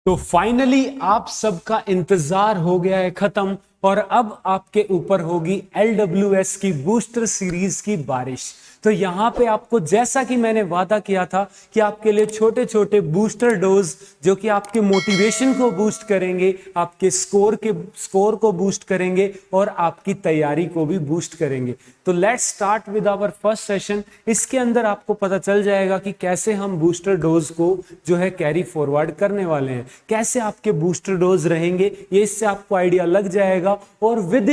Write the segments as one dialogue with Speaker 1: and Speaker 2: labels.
Speaker 1: तो फाइनली आप सबका इंतजार हो गया है खत्म और अब आपके ऊपर होगी LWS की बूस्टर सीरीज की बारिश। तो यहां पे आपको जैसा कि मैंने वादा किया था कि आपके लिए छोटे छोटे बूस्टर डोज जो कि आपके मोटिवेशन को बूस्ट करेंगे, आपके स्कोर को बूस्ट करेंगे और आपकी तैयारी को भी बूस्ट करेंगे। तो let's start with our first session. इसके अंदर आपको पता चल जाएगा कि कैसे हम बूस्टर डोज को जो है कैरी फॉरवर्ड करने वाले हैं, कैसे आपके बूस्टर डोज रहेंगे, ये इससे आपको आइडिया लग जाएगा। और विद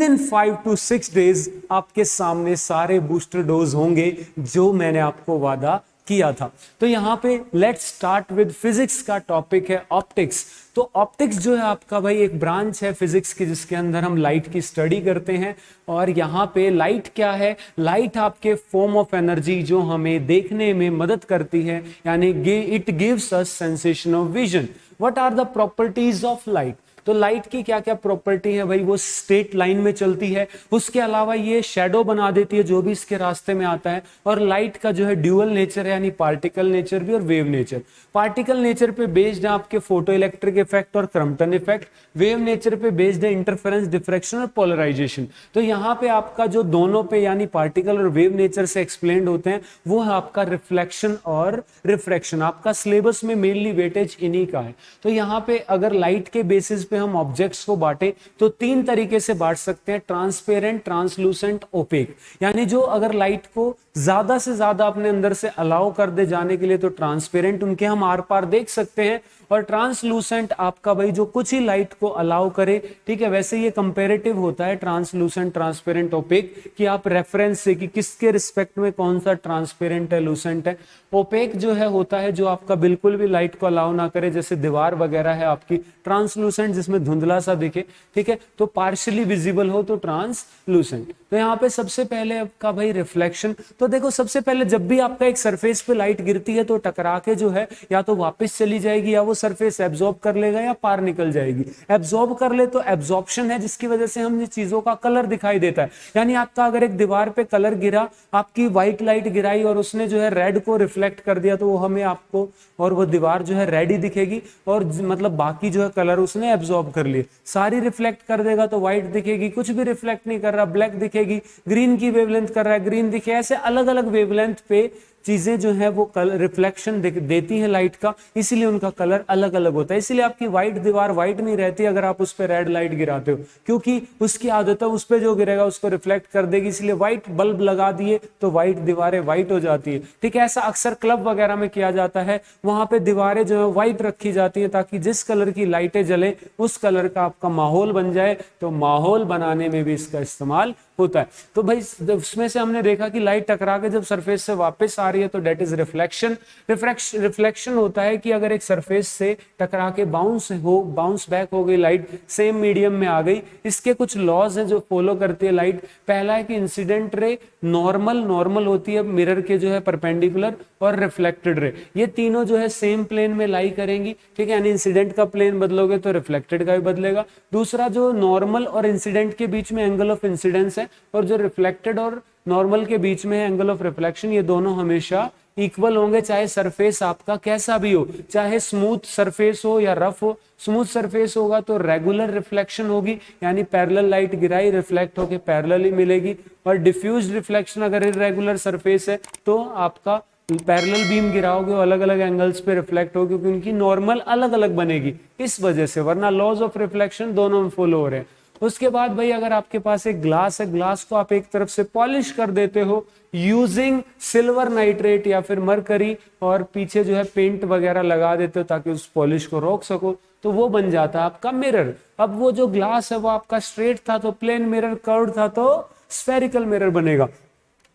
Speaker 1: इन 5 to 6 डेज आपके सामने सारे बूस्टर डोज होंगे जो मैंने आपको वादा किया था। तो यहां पे लेट्स स्टार्ट विद फिजिक्स का टॉपिक है ऑप्टिक्स। तो ऑप्टिक्स जो है आपका भाई एक ब्रांच है फिजिक्स की जिसके अंदर हम लाइट की स्टडी करते हैं। और यहाँ पे लाइट क्या है? लाइट आपके फॉर्म ऑफ एनर्जी जो हमें देखने में मदद करती है, यानी it gives us sensation of vision. What are the properties of light? तो लाइट की क्या क्या प्रॉपर्टी है भाई? वो स्ट्रेट लाइन में चलती है, उसके अलावा ये शेडो बना देती है जो भी इसके रास्ते में आता है। और लाइट का जो है ड्यूअल नेचर है, यानी पार्टिकल नेचर भी और वेव नेचर। पार्टिकल नेचर पे बेस्ड है आपके फोटो इलेक्ट्रिक इफेक्ट और क्रम्पटन इफेक्ट, वेव नेचर पे बेस्ड है इंटरफेरेंस, डिफ्रैक्शन और पोलराइजेशन। तो यहाँ पे आपका जो दोनों पे यानी पार्टिकल और वेव नेचर से एक्सप्लेन्ड होते हैं वो है आपका रिफ्लेक्शन और रिफ्रैक्शन। आपका सिलेबस में मेनली वेटेज इन्हीं का है। तो यहाँ पे अगर लाइट के बेसिस पे हम ऑब्जेक्ट्स को बांटे तो 3 तरीके से बांट सकते हैं: ट्रांसपेरेंट, ट्रांसलूसेंट, ओपेक। यानी जो अगर लाइट को ज्यादा से ज्यादा अपने अंदर से अलाउ कर दे जाने के लिए तो ट्रांसपेरेंट, उनके हम आर पार देख सकते हैं। और ट्रांसलूसेंट आपका भाई जो कुछ ही लाइट को अलाउ करे, ठीक है। वैसे ये कंपैरेटिव होता है ट्रांसलूसेंट, ट्रांसपेरेंट, ओपेक, कि आप रेफरेंस से कि किसके रिस्पेक्ट में कौन सा ट्रांसपेरेंट है, लूसेंट है। ओपेक जो है होता है जो आपका बिल्कुल भी लाइट को अलाउ ना करे, जैसे दीवार वगैरह है आपकी। ट्रांसलूसेंट जिसमें धुंधला सा दिखे, ठीक है, तो पार्शियली विजिबल हो तो ट्रांसलूसेंट। तो यहाँ पे सबसे पहले आपका भाई रिफ्लेक्शन। तो देखो सबसे पहले जब भी आपका एक सरफेस पे लाइट गिरती है तो टकरा के जो है या तो वापस चली जाएगी या वो सरफेस एब्जॉर्ब कर लेगा या पार निकल जाएगी। एब्जॉर्ब कर ले तो एब्जॉर्प्शन है जिसकी वजह से हम चीजों का कलर दिखाई देता है। यानी आपका अगर एक दीवार पे कलर गिरा, आपकी व्हाइट लाइट गिराई और उसने जो है रेड को रिफ्लेक्ट कर दिया तो वो हमें आपको और वो दीवार जो है रेड ही दिखेगी। और मतलब बाकी जो है कलर उसने एब्जॉर्ब कर लिए, सारी रिफ्लेक्ट कर देगा तो व्हाइट दिखेगी। कुछ भी रिफ्लेक्ट नहीं कर रहा, ब्लैक दिखेगी। ग्रीन की वेवलेंथ कर रहा है, ग्रीन दिखे। ऐसे अलग अलग वेवलेंथ पे चीजें जो है वो कलर रिफ्लेक्शन देती है लाइट का, इसीलिए उनका कलर अलग अलग होता है। इसीलिए आपकी व्हाइट दीवार व्हाइट नहीं रहती अगर आप उस पर रेड लाइट गिराते हो, क्योंकि उसकी आदत है उस पर जो गिरेगा उसको रिफ्लेक्ट कर देगी। इसलिए व्हाइट बल्ब लगा दिए तो व्हाइट दीवारें व्हाइट हो जाती है, ठीक है। ऐसा अक्सर क्लब वगैरह में किया जाता है, वहां पे दीवारें जो है व्हाइट रखी जाती है ताकि जिस कलर की लाइटें जले उस कलर का आपका माहौल बन जाए। तो माहौल बनाने में भी इसका इस्तेमाल होता है। तो भाई उसमें से हमने देखा कि लाइट टकरा के जब सरफेस से वापस आ रही है तो डेट इज रिफ्लेक्शन। रिफ्लेक्शन होता है कि अगर एक सरफेस से टकरा के बाउंस बैक हो गई लाइट, सेम मीडियम में आ गई। इसके कुछ लॉज हैं जो फॉलो करती है लाइट। पहला है कि इंसिडेंट रे नॉर्मल होती है मिरर के जो है परपेंडिकुलर, और रिफ्लेक्टेड रे, ये तीनों जो है सेम प्लेन में लाई करेंगी, ठीक है। यानी इंसिडेंट का प्लेन बदलोगे तो रिफ्लेक्टेड का भी बदलेगा। दूसरा, जो नॉर्मल और इंसिडेंट के बीच में एंगल ऑफ इंसिडेंस है, और जो रिफ्लेक्टेड और नॉर्मल के बीच में है एंगल ऑफ रिफ्लेक्शन, ये दोनों हमेशा इक्वल होंगे, चाहे सरफेस आपका कैसा भी हो, चाहे स्मूथ सरफेस हो या रफ हो। स्मूथ सरफेस होगा तो रेगुलर रिफ्लेक्शन होगी, यानी पैरेलल लाइट गिराई रिफ्लेक्ट होके पैरेलल ही मिलेगी। और डिफ्यूज रिफ्लेक्शन अगर इरेगुलर सरफेस है तो आपका पैरेलल बीम गिराओगे अलग अलग एंगल्स पे रिफ्लेक्ट होगी, क्योंकि उनकी नॉर्मल अलग अलग बनेगी इस वजह से, वरना लॉज ऑफ रिफ्लेक्शन दोनों में फॉलो हो रहे हैं। उसके बाद भाई अगर आपके पास एक ग्लास है, ग्लास को आप एक तरफ से पॉलिश कर देते हो यूजिंग सिल्वर नाइट्रेट या फिर मरकरी, और पीछे जो है पेंट वगैरह लगा देते हो ताकि उस पॉलिश को रोक सको, तो वो बन जाता है आपका मिरर। अब वो जो ग्लास है वो आपका स्ट्रेट था तो प्लेन मिरर, कर्व्ड था तो स्फेरिकल मिरर बनेगा।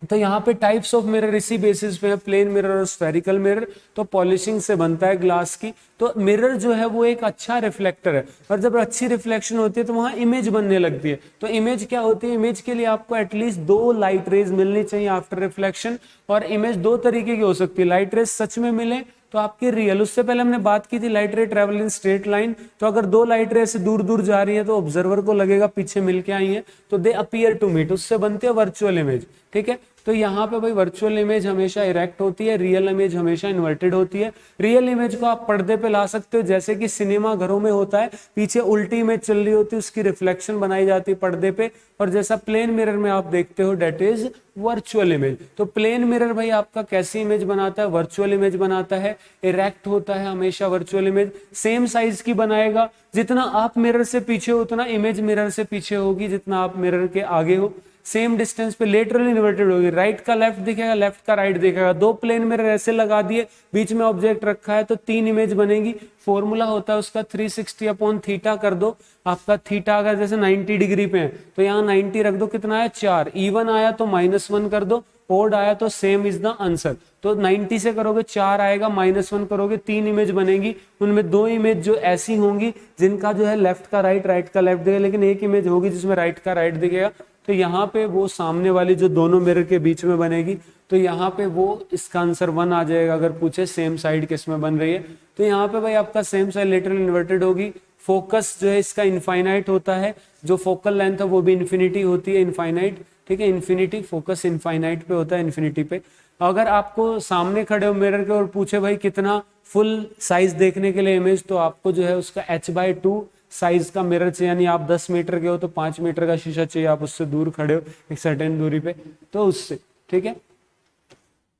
Speaker 1: तो यहाँ पे टाइप्स ऑफ मिरर इसी बेसिस पे है, प्लेन मिरर और स्फेरिकल मिरर। तो पॉलिशिंग से बनता है ग्लास की। तो मिरर जो है वो एक अच्छा रिफ्लेक्टर है, और जब अच्छी रिफ्लेक्शन होती है तो वहां इमेज बनने लगती है। तो इमेज क्या होती है? इमेज के लिए आपको एटलीस्ट 2 लाइट रेज मिलनी चाहिए आफ्टर रिफ्लेक्शन। और इमेज 2 तरीके की हो सकती है, लाइट रेज सच में मिले तो आपकी रियल। उससे पहले हमने बात की थी लाइट रे ट्रेवल इन स्ट्रेट लाइन, तो अगर 2 लाइट रे से दूर दूर जा रही है तो ऑब्जर्वर को लगेगा पीछे मिलके आई है, तो दे अपीयर टू मीट, उससे बनती है वर्चुअल इमेज, ठीक है। तो यहाँ पे भाई वर्चुअल इमेज हमेशा इरेक्ट होती है, रियल इमेज हमेशा इन्वर्टेड होती है। रियल इमेज को आप पर्दे पे ला सकते हो, जैसे कि सिनेमा घरों में होता है, पीछे उल्टी इमेज चल रही होती है, उसकी रिफ्लेक्शन बनाई जाती है पर्दे पे, और जैसा प्लेन मिरर में आप देखते हो डेट इज वर्चुअल इमेज। तो प्लेन मिरर भाई आपका कैसी इमेज बनाता है, वर्चुअल इमेज बनाता है, इरेक्ट होता है हमेशा वर्चुअल इमेज, सेम साइज की बनाएगा, जितना आप मिरर से पीछे हो उतना इमेज मिरर से पीछे होगी, जितना आप मिरर के आगे हो सेम डिस्टेंस पे लेटरली इन्वर्टेड होगी, राइट का लेफ्ट दिखेगा, लेफ्ट का राइट दिखेगा। दो प्लेन मिरर ऐसे लगा दिए, बीच में ऑब्जेक्ट रखा है तो तीन इमेज बनेगी। फॉर्मूला होता है उसका 360 अपॉन थीटा कर दो, आपका थीटा अगर जैसे 90 डिग्री पे है तो यहाँ 90 रख दो, कितना है 4, इवन आया तो -1 कर दो, ओड आया तो सेम इज द आंसर। तो 90 से करोगे 4 आएगा, -1 करोगे 3 इमेज बनेगी, उनमें 2 इमेज जो ऐसी होंगी जिनका जो है लेफ्ट का राइट, राइट का लेफ्ट दिखेगा, लेकिन एक इमेज होगी जिसमें राइट का राइट दिखेगा। तो यहाँ पे वो सामने वाली जो दोनों मिरर के बीच में बनेगी, तो यहाँ पे वो इसका आंसर 1 आ जाएगा अगर पूछे सेम साइड किस में बन रही है। तो यहाँ पे भाई आपका सेम साइड लेटरल इन्वर्टेड होगी। फोकस जो है इसका इनफाइनाइट होता है, जो फोकल लेंथ है वो भी इन्फिनिटी होती है, इनफाइनाइट, ठीक है, इन्फिनिटी, फोकस इनफाइनाइट पे होता है, इन्फिनिटी पे। अगर आपको सामने खड़े हो मिरर के और पूछे भाई कितना फुल साइज देखने के लिए इमेज, तो आपको जो है उसका h/2 साइज का मिरर चाहिए, यानी आप 10 मीटर के हो तो 5 मीटर का शीशा चाहिए, आप उससे दूर खड़े हो एक सर्टेन दूरी पे, तो उससे, ठीक है।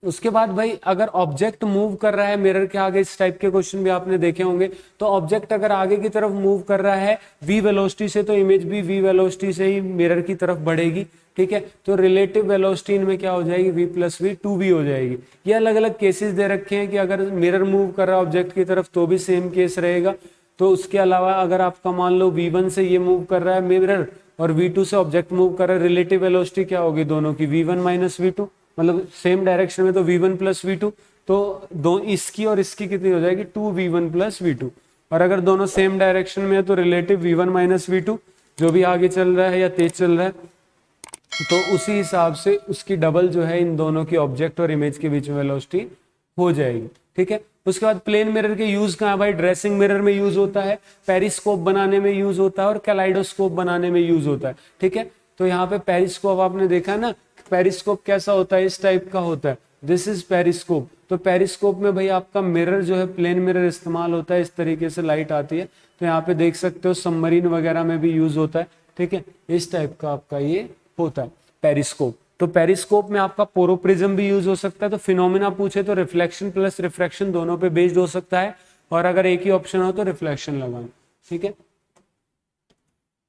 Speaker 1: उसके बाद भाई अगर ऑब्जेक्ट मूव कर रहा है मिरर के आगे, इस टाइप के क्वेश्चन भी आपने देखे होंगे, तो ऑब्जेक्ट अगर आगे की तरफ मूव कर रहा है v वेलोसिटी से, तो इमेज भी v वेलोसिटी से ही मिरर की तरफ बढ़ेगी, ठीक है। तो रिलेटिव वेलोसिटी इनमें क्या हो जाएगी, v + v 2v हो जाएगी। ये अलग अलग केसेस दे रखे हैं कि अगर मिरर मूव कर रहा है ऑब्जेक्ट की तरफ तो भी सेम केस रहेगा। तो उसके अलावा अगर आपका मान लो v1 से ये मूव कर रहा है मिरर और v2 से ऑब्जेक्ट मूव कर रहा है, रिलेटिव वेलोसिटी क्या होगी दोनों की, v1 - v2, मतलब सेम डायरेक्शन में तो v1 + v2, तो दो इसकी और इसकी कितनी हो जाएगी 2v1 + v2। और अगर दोनों सेम डायरेक्शन में है तो रिलेटिव v1 - v2, जो भी आगे चल रहा है या तेज चल रहा है, तो उसी हिसाब से उसकी डबल जो है इन दोनों की ऑब्जेक्ट और इमेज के बीच में वेलोसिटी हो जाएगी, ठीक है। उसके बाद प्लेन मिरर के यूज कहाँ है भाई, ड्रेसिंग मिरर में यूज होता है, पेरिस्कोप बनाने में यूज होता है और कैलाइडोस्कोप बनाने में यूज होता है, ठीक है। तो यहाँ पे पेरिस्कोप आपने देखा है ना, पेरिस्कोप कैसा होता है, इस टाइप का होता है, दिस इज पेरिस्कोप। तो पेरिस्कोप में भाई आपका मिरर जो है प्लेन मिरर इस्तेमाल होता है, इस तरीके से लाइट आती है, तो यहाँ पे देख सकते हो सबमरीन वगैरह में भी यूज होता है, ठीक है। इस टाइप का आपका ये होता है पेरिस्कोप। तो पेरिस्कोप में आपका पोरोप्रिज्म भी यूज हो सकता है। तो फिनोमिना पूछे तो रिफ्लेक्शन प्लस रिफ्रैक्शन दोनों पे बेस्ड हो सकता है, और अगर एक ही ऑप्शन हो तो रिफ्लेक्शन लगाना, ठीक है।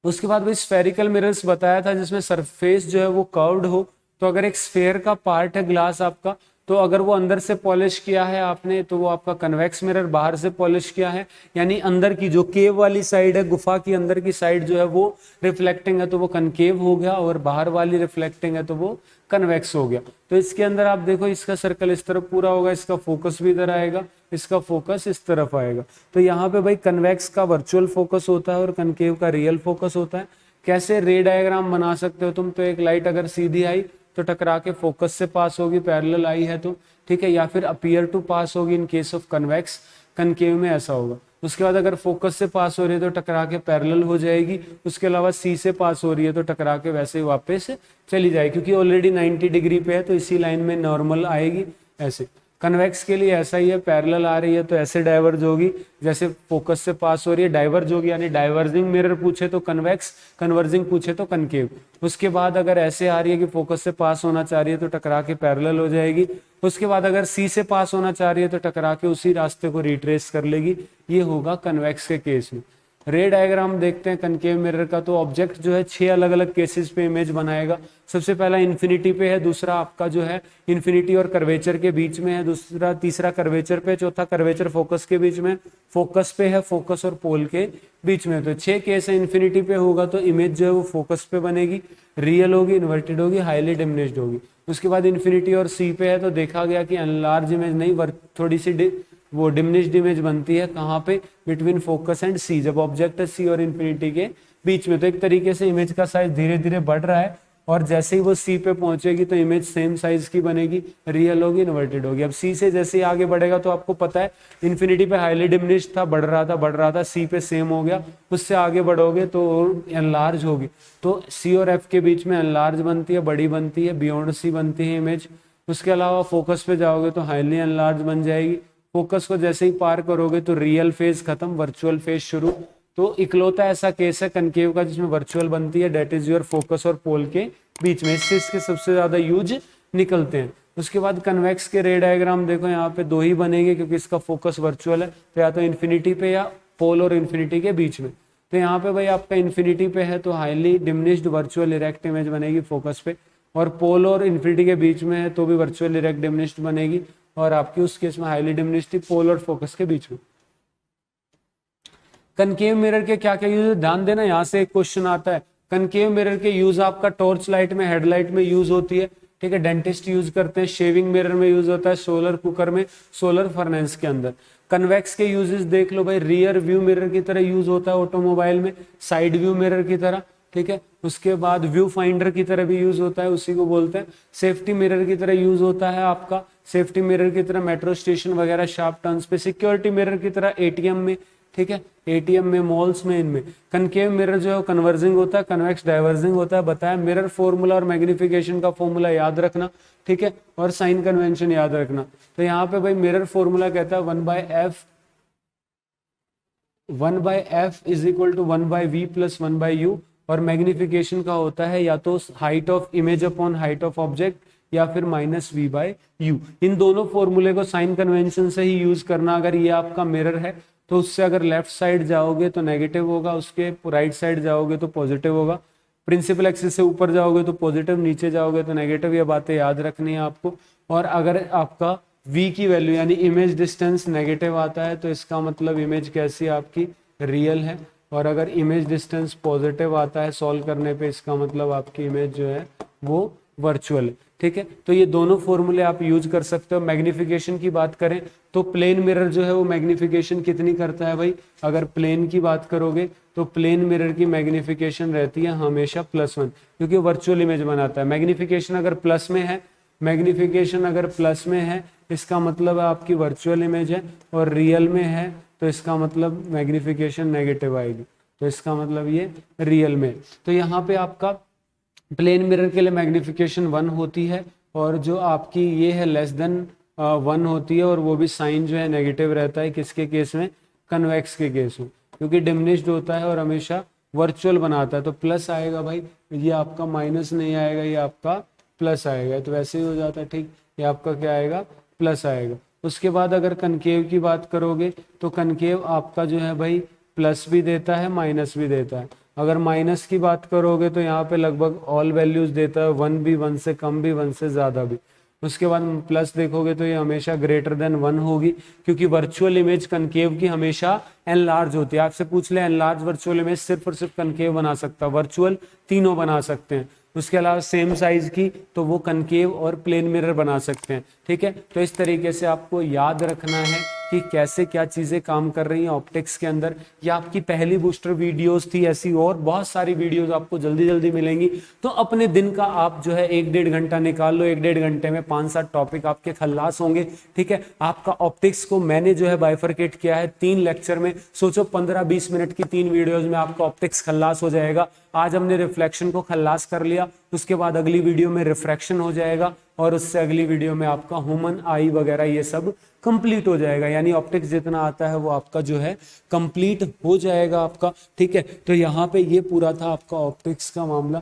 Speaker 1: उसके बाद भाई स्फेरिकल मिरर्स बताया था जिसमें सरफेस जो है वो कर्व्ड हो। तो अगर एक स्फेयर का पार्ट है ग्लास आपका, तो अगर वो अंदर से पॉलिश किया है आपने तो वो आपका कन्वेक्स मिरर, बाहर से पॉलिश किया है यानी अंदर की जो केव वाली साइड है, गुफा की अंदर की साइड जो है वो रिफ्लेक्टिंग है तो वो कनकेव हो गया, और बाहर वाली रिफ्लेक्टिंग है तो वो कन्वेक्स हो गया। तो इसके अंदर आप देखो इसका सर्कल इस तरफ पूरा होगा, इसका फोकस भी इधर आएगा, इसका फोकस इस तरफ आएगा। तो यहाँ पे भाई कन्वेक्स का वर्चुअल फोकस होता है और कनकेव का रियल फोकस होता है। कैसे रे डायग्राम बना सकते हो तुम, तो एक लाइट अगर सीधी आई तो टकरा के फोकस से पास होगी, पैरेलल आई है तो, ठीक है, या फिर अपीयर टू पास होगी in case of convex, concave में ऐसा होगा। उसके बाद अगर फोकस से पास हो रही है तो टकरा के पैरेलल हो जाएगी। उसके अलावा सी से पास हो रही है तो टकरा के वैसे ही वापस चली जाएगी, क्योंकि ऑलरेडी 90 डिग्री पे है तो इसी लाइन में नॉर्मल आएगी। ऐसे कन्वेक्स के लिए ऐसा ही है, पैरेलल आ रही है तो ऐसे डाइवर्ज होगी, जैसे फोकस से पास हो रही है डाइवर्ज होगी, यानी डाइवर्जिंग मिरर पूछे तो कन्वेक्स, कन्वर्जिंग पूछे तो कनकेव। उसके बाद अगर ऐसे आ रही है कि फोकस से पास होना चाह रही है तो टकरा के पैरेलल हो जाएगी। उसके बाद अगर सी से पास होना चाह रही है तो टकरा के उसी रास्ते को रिट्रेस कर लेगी। ये होगा कन्वेक्स के केस में। रे डायग्राम देखते हैं कनकेव मिरर का। तो ऑब्जेक्ट जो है 6 अलग अलग केसेस पे इमेज बनाएगा। सबसे पहला इन्फिनिटी पे है, दूसरा आपका जो है इन्फिनिटी और कर्वेचर के बीच में है, दूसरा तीसरा कर्वेचर पे, चौथा कर्वेचर फोकस के बीच में, फोकस पे है, फोकस और पोल के बीच में। तो 6 केस है। इन्फिनिटी पे होगा तो इमेज जो है वो फोकस पे बनेगी, रियल होगी, इन्वर्टेड होगी, हाईली डिमिनिश्ड होगी। उसके बाद इन्फिनिटी और सी पे है तो देखा गया कि एनलार्ज इमेज नहीं, थोड़ी सी वो डिमिनिश्ड इमेज बनती है। कहाँ पे, बिटवीन फोकस एंड सी, जब ऑब्जेक्ट है सी और इन्फिनिटी के बीच में। तो एक तरीके से इमेज का साइज धीरे धीरे बढ़ रहा है और जैसे ही वो सी पे पहुंचेगी तो इमेज सेम साइज की बनेगी, रियल होगी, इन्वर्टेड होगी। अब सी से जैसे ही आगे बढ़ेगा तो आपको पता है इन्फिनिटी पे हाईली डिमिनिश्ड था, बढ़ रहा था, सी पे सेम हो गया, उससे आगे बढ़ोगे तो एनलार्ज होगी। तो सी और एफ के बीच में एनलार्ज बनती है, बड़ी बनती है, बियॉन्ड सी बनती है इमेज। उसके अलावा फोकस पे जाओगे तो हाईली एनलार्ज बन जाएगी। फोकस को जैसे ही पार करोगे तो रियल फेज खत्म, वर्चुअल फेज शुरू। तो इकलौता ऐसा केस है कनकेव का जिसमें वर्चुअल बनती है, डेट इज योर फोकस और पोल के बीच में, इससे इसके सबसे ज्यादा यूज निकलते हैं। उसके बाद कन्वेक्स के रे डायग्राम देखो, यहाँ पे दो ही बनेंगे क्योंकि इसका फोकस वर्चुअल है, तो या तो इन्फिनिटी पे या पोल और इन्फिनिटी के बीच में। तो यहाँ पे भाई आपका इन्फिनिटी पे है तो highly diminished virtual erect image बनेगी फोकस पे, और पोल और इन्फिनिटी के बीच में है तो भी वर्चुअल इरेक्ट डिमिनिश्ड बनेगी, और आपकी उस केस में हाईली डिमिनिश्ड पोल और फोकस के बीच में। कनकेव मिरर के क्या क्या यूज है ध्यान देना, यहाँ से एक क्वेश्चन आता है। कनकेव मिरर के यूज आपका टॉर्च लाइट में, हेडलाइट में यूज होती है, ठीक है, डेंटिस्ट यूज करते हैं, शेविंग मिरर में यूज होता है, सोलर कुकर में, सोलर फर्नेस के अंदर। कन्वेक्स के यूजेस देख लो भाई, रियर व्यू मिरर की तरह यूज होता है ऑटोमोबाइल में, साइड व्यू मिरर की तरह, ठीक है। उसके बाद व्यू फाइंडर की तरह भी यूज होता है, उसी को बोलते हैं। सेफ्टी मिरर की तरह यूज होता है आपका, सेफ्टी मिरर की तरह मेट्रो स्टेशन वगैरह शार्प टर्न्स पे, सिक्योरिटी मिरर की तरह एटीएम में, ठीक है, एटीएम में, मॉल्स में, इनमें। कनकेव मिरर जो है कन्वर्जिंग होता है, कन्वेक्स डाइवर्जिंग होता है, बताया। मिरर फॉर्मूला और मैग्निफिकेशन का फॉर्मूला याद रखना, ठीक है, और साइन कन्वेंशन याद रखना। तो यहाँ पे भाई मिरर फॉर्मूला कहता है 1/f is equal to 1/v plus 1/u, और मैग्निफिकेशन का होता है या तो height of image upon height of object या फिर -v/u। इन दोनों फॉर्मूले को साइन कन्वेंशन से ही यूज करना। अगर ये आपका मिरर है तो उससे अगर लेफ्ट साइड जाओगे तो नेगेटिव होगा, उसके राइट साइड जाओगे तो पॉजिटिव होगा। प्रिंसिपल एक्सिस से ऊपर जाओगे तो पॉजिटिव, नीचे जाओगे तो नेगेटिव। ये बातें याद रखनी है आपको। और अगर आपका v की वैल्यू यानी इमेज डिस्टेंस नेगेटिव आता है तो इसका मतलब इमेज कैसी आपकी रियल है, और अगर इमेज डिस्टेंस पॉजिटिव आता है सॉल्व करने पे इसका मतलब आपकी इमेज जो है वो वर्चुअल है, ठीक है। तो ये दोनों फॉर्मूले आप यूज कर सकते हो। मैग्निफिकेशन की बात करें तो प्लेन मिरर जो है वो मैग्निफिकेशन कितनी करता है भाई, अगर प्लेन की बात करोगे तो प्लेन मिरर की मैग्निफिकेशन रहती है हमेशा +1, क्योंकि वर्चुअल इमेज बनाता है। मैग्निफिकेशन अगर प्लस में है इसका मतलब आपकी वर्चुअल इमेज है, और रियल में है तो इसका मतलब मैग्निफिकेशन नेगेटिव आएगी, तो इसका मतलब ये रियल में। तो यहाँ पे आपका प्लेन मिरर के लिए मैग्निफिकेशन 1 होती है, और जो आपकी ये है <1 होती है, और वो भी साइन जो है नेगेटिव रहता है। किसके केस में, कन्वेक्स के केस में, क्योंकि डिमिनिश्ड होता है और हमेशा वर्चुअल बनाता है। तो प्लस आएगा भाई, ये आपका माइनस नहीं आएगा, ये आपका प्लस आएगा, तो वैसे ही हो जाता है, ठीक। ये आपका क्या आएगा, प्लस आएगा। उसके बाद अगर कनकेव की बात करोगे तो कनकेव आपका जो है भाई प्लस भी देता है, माइनस भी देता है। अगर माइनस की बात करोगे तो यहाँ पे लगभग ऑल वैल्यूज देता है, 1 भी, 1 से कम भी, 1 से ज्यादा भी। उसके बाद प्लस देखोगे तो ये हमेशा ग्रेटर देन 1 होगी, क्योंकि वर्चुअल इमेज कनकेव की हमेशा एनलार्ज होती है। आपसे पूछ ले एनलार्ज वर्चुअल इमेज सिर्फ और सिर्फ कनकेव बना सकता है, वर्चुअल तीनों बना सकते हैं। उसके अलावा सेम साइज की तो वो कनकेव और प्लेन मिरर बना सकते हैं, ठीक है। तो इस तरीके से आपको याद रखना है कि कैसे क्या चीजें काम कर रही हैं ऑप्टिक्स के अंदर। ये आपकी पहली बूस्टर वीडियोस थी, ऐसी और बहुत सारी वीडियोस आपको जल्दी जल्दी मिलेंगी। तो अपने दिन का आप जो है 1-1.5 घंटा निकाल लो, 1-1.5 घंटे में 5-7 टॉपिक आपके खल्लास होंगे, ठीक है। आपका ऑप्टिक्स को मैंने जो है बाइफरकेट किया है 3 लेक्चर में। सोचो 15-20 मिनट की 3 वीडियोज में आपका ऑप्टिक्स खल्लास हो जाएगा। आज हमने रिफ्लेक्शन को खल्लास कर लिया, उसके बाद अगली वीडियो में रिफ्रैक्शन हो जाएगा, और उससे अगली वीडियो में आपका ह्यूमन आई वगैरह ये सब कंप्लीट हो जाएगा। यानी ऑप्टिक्स जितना आता है वो आपका जो है कंप्लीट हो जाएगा आपका, ठीक है। तो यहाँ पे ये पूरा था आपका ऑप्टिक्स का मामला।